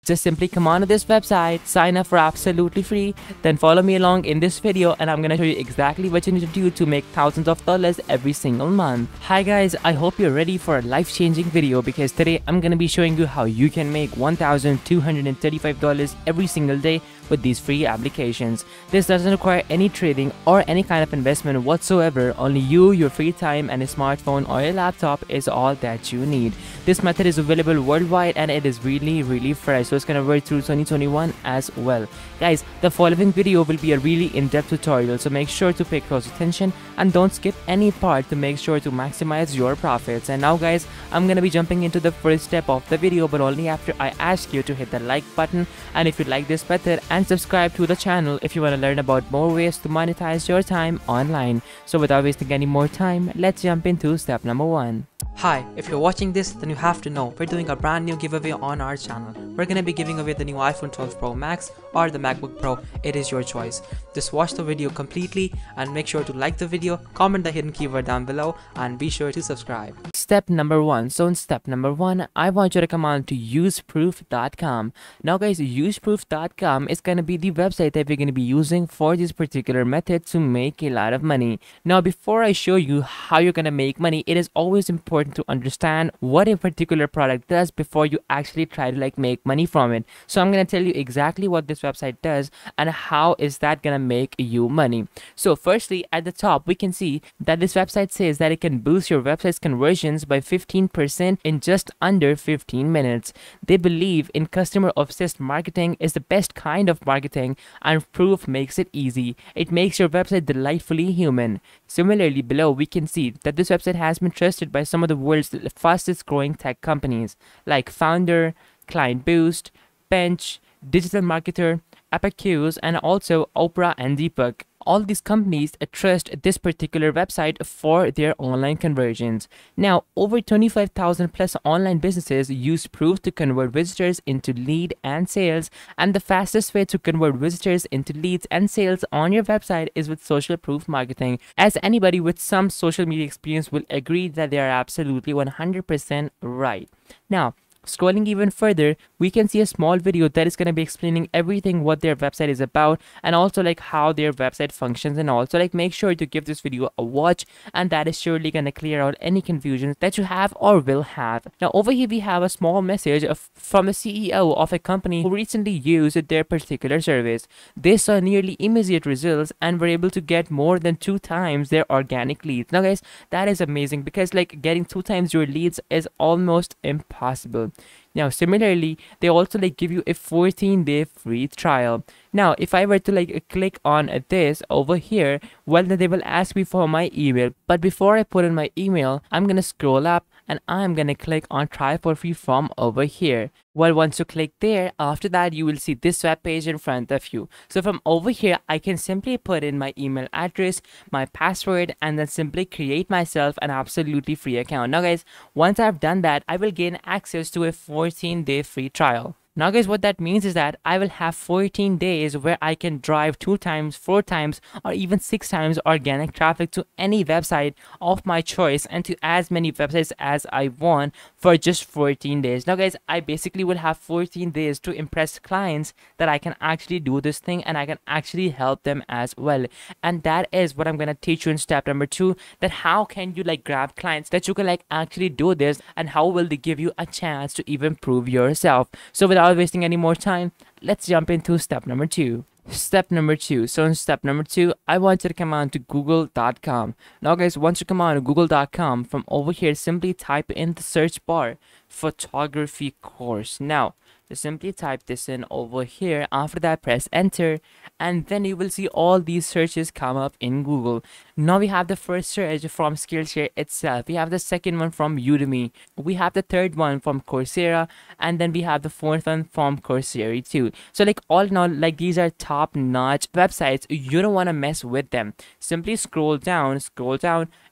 Just simply come on to this website, sign up for absolutely free, then follow me along in this video and I'm gonna show you exactly what you need to do to make thousands of dollars every single month. Hi guys, I hope you're ready for a life-changing video because today I'm gonna be showing you how you can make $1,235 every single day with these free applications. This doesn't require any trading or any kind of investment whatsoever. Only you, your free time and a smartphone or a laptop is all that you need. This method is available worldwide and it is really fresh, so it's gonna work through 2021 as well. Guys, the following video will be a really in-depth tutorial, so make sure to pay close attention and don't skip any part to make sure to maximize your profits. And now guys, I'm gonna be jumping into the first step of the video, but only after I ask you to hit the like button, and if you like this method, and subscribe to the channel if you want to learn about more ways to monetize your time online. So without wasting any more time, let's jump into step number 1. Hi, if you're watching this, then you have to know we're doing a brand new giveaway on our channel. We're gonna be giving away the new iPhone 12 Pro Max or the MacBook Pro. It is your choice. Just watch the video completely and make sure to like the video, comment the hidden keyword down below, and be sure to subscribe. Step number 1. So in step number 1, I want you to come on to useproof.com. Now guys, useproof.com is gonna be the website that we're gonna be using for this particular method to make a lot of money. Now before I show you how you're gonna make money, it is always important to understand what a particular product does before you actually try to make money from it. So I'm gonna tell you exactly what this website does and how is that gonna make you money. So firstly, at the top we can see that this website says that it can boost your website's conversions by 15% in just under 15 minutes. They believe in customer obsessed marketing is the best kind of marketing, and Proof makes it easy. It makes your website delightfully human. Similarly, below we can see that this website has been trusted by some of the world's fastest growing tech companies like Founder, Client Boost, Bench, Digital Marketer, Epicus, and also Oprah and Deepak. All these companies trust this particular website for their online conversions. Now, over 25,000 plus online businesses use Proof to convert visitors into lead and sales, and the fastest way to convert visitors into leads and sales on your website is with social proof marketing, as anybody with some social media experience will agree that they are absolutely 100% right. Now, scrolling even further, we can see a small video that is going to be explaining everything what their website is about and also how their website functions, and also make sure to give this video a watch, and that is surely going to clear out any confusions that you have or will have. Now over here we have a small message from the CEO of a company who recently used their particular service. They saw nearly immediate results and were able to get more than 2 times their organic leads. Now guys, that is amazing because getting 2 times your leads is almost impossible. Now similarly, they also give you a 14-day free trial. Now if I were to click on this over here, well then they will ask me for my email, but before I put in my email, I'm gonna scroll up and I'm gonna click on try for free from over here. Well, once you click there, after that you will see this web page in front of you. So from over here, I can simply put in my email address, my password, and then simply create myself an absolutely free account. Now guys, once I've done that, I will gain access to a 14-day free trial. Now guys, what that means is that I will have 14 days where I can drive 2 times, 4 times, or even 6 times organic traffic to any website of my choice and to as many websites as I want for just 14 days. Now guys, I basically will have 14 days to impress clients that I can actually do this thing and I can actually help them as well. And that is what I'm going to teach you in step number 2, that how can you grab clients that you can actually do this, and how will they give you a chance to even prove yourself. So without wasting any more time, let's jump into step number 2. Step number 2. So in step number 2, I want you to come on to google.com. Now guys, once you come on to google.com, from over here simply type in the search bar photography course. Now just simply type this in over here. After that, press enter, and then you will see all these searches come up in Google. Now we have the first search from Skillshare itself. We have the second one from Udemy. We have the third one from Coursera, and then we have the fourth one from Coursera too. So all in all, these are top-notch websites. You don't want to mess with them. Simply scroll down,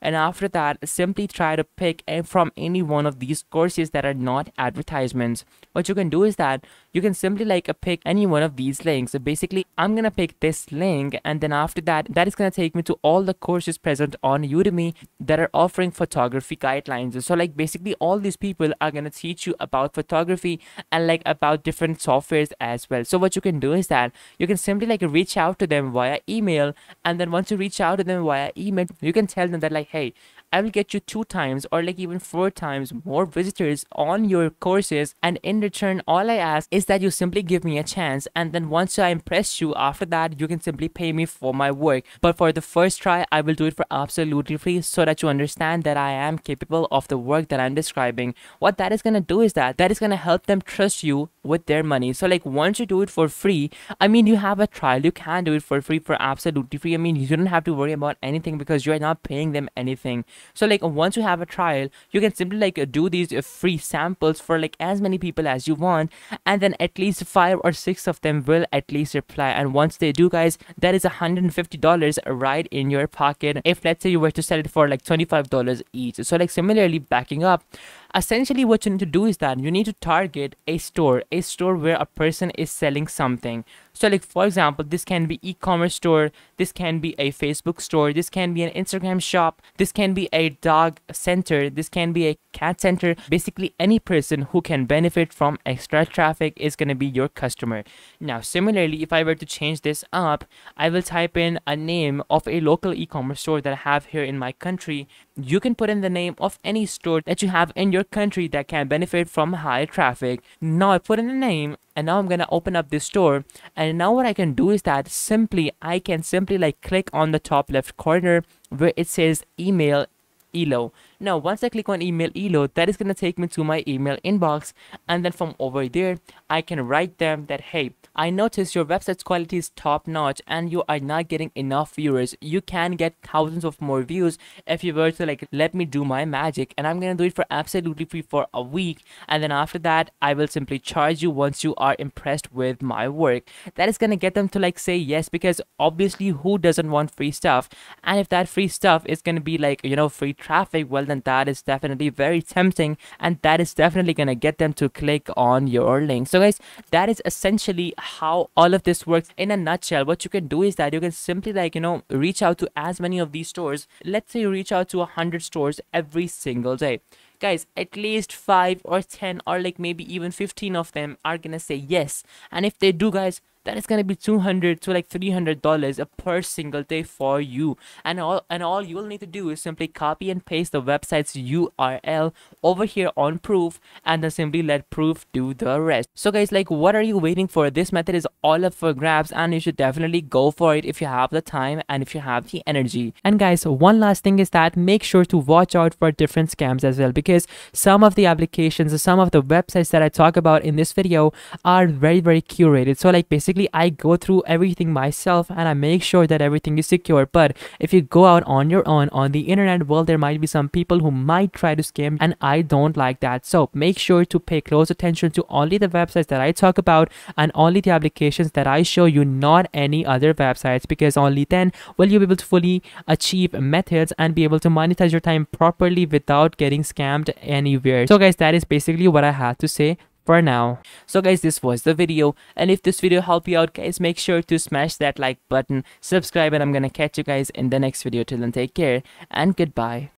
and after that, simply try to pick from any one of these courses that are not advertisements. What you can do is that you can simply like pick any one of these links. So basically I'm gonna pick this link, and then after that, that is gonna take me to all the courses present on Udemy that are offering photography guidelines. So like basically all these people are gonna teach you about photography and like about different softwares as well. So what you can do is that you can simply like reach out to them via email, and then once you reach out to them via email, you can tell them that like, hey, I will get you 2 times or like even 4 times more visitors on your courses, and in return all I ask is that you simply give me a chance, and then once I impress you, after that you can simply pay me for my work. But for the first try I will do it for absolutely free, so that you understand that I am capable of the work that I'm describing. What that is gonna do is that is gonna help them trust you with their money. So like once you do it for free, I mean, you have a trial, you can do it for free, for absolutely free. I mean, you don't have to worry about anything because you're not paying them anything. So like once you have a trial, you can simply like do these free samples for like as many people as you want, and then at least 5 or 6 of them will at least reply. And once they do, guys, that is $150 right in your pocket, if let's say you were to sell it for like $25 each. So like similarly, backing up, essentially what you need to do is that you need to target a store where a person is selling something. So like for example, this can be e-commerce store, this can be a Facebook store, this can be an Instagram shop, this can be a dog center, this can be a cat center. Basically any person who can benefit from extra traffic is going to be your customer. Now similarly, if I were to change this up, I will type in a name of a local e-commerce store that I have here in my country. You can put in the name of any store that you have in your country that can benefit from high traffic. Now I put in the name, and now I'm gonna open up this store, and now what I can do is that I can simply like click on the top left corner where it says email Elo. Now once I click on email Elo, that is gonna take me to my email inbox, and then from over there I can write them that, hey, I notice your website's quality is top notch and you are not getting enough viewers. You can get thousands of more views if you were to like let me do my magic, and I'm gonna do it for absolutely free for a week, and then after that I will simply charge you once you are impressed with my work. That is gonna get them to like say yes, because obviously who doesn't want free stuff? And if that free stuff is gonna be like, you know, free traffic, well then that is definitely very tempting, and that is definitely gonna get them to click on your link. So guys, that is essentially how all of this works in a nutshell. What you can do is that you can simply like, you know, reach out to as many of these stores. Let's say you reach out to 100 stores every single day. Guys, at least 5 or 10 or like maybe even 15 of them are gonna say yes, and if they do, guys, that is gonna be $200 to like $300 per single day for you. And all you will need to do is simply copy and paste the website's URL over here on Proof, and then simply let Proof do the rest. So guys, like, what are you waiting for? This method is all up for grabs, and you should definitely go for it if you have the time and if you have the energy. And guys, one last thing is that make sure to watch out for different scams as well, because some of the applications, some of the websites that I talk about in this video are very curated. So like basically I go through everything myself and I make sure that everything is secure. But if you go out on your own on the internet, well, there might be some people who might try to scam, and I don't like that. So make sure to pay close attention to only the websites that I talk about and only the applications that I show you, not any other websites, because only then will you be able to fully achieve methods and be able to monetize your time properly without getting scammed anywhere. So guys, that is basically what I had to say for now. So guys, this was the video, and if this video helped you out, guys, make sure to smash that like button, subscribe, and I'm gonna catch you guys in the next video. Till then, take care and goodbye.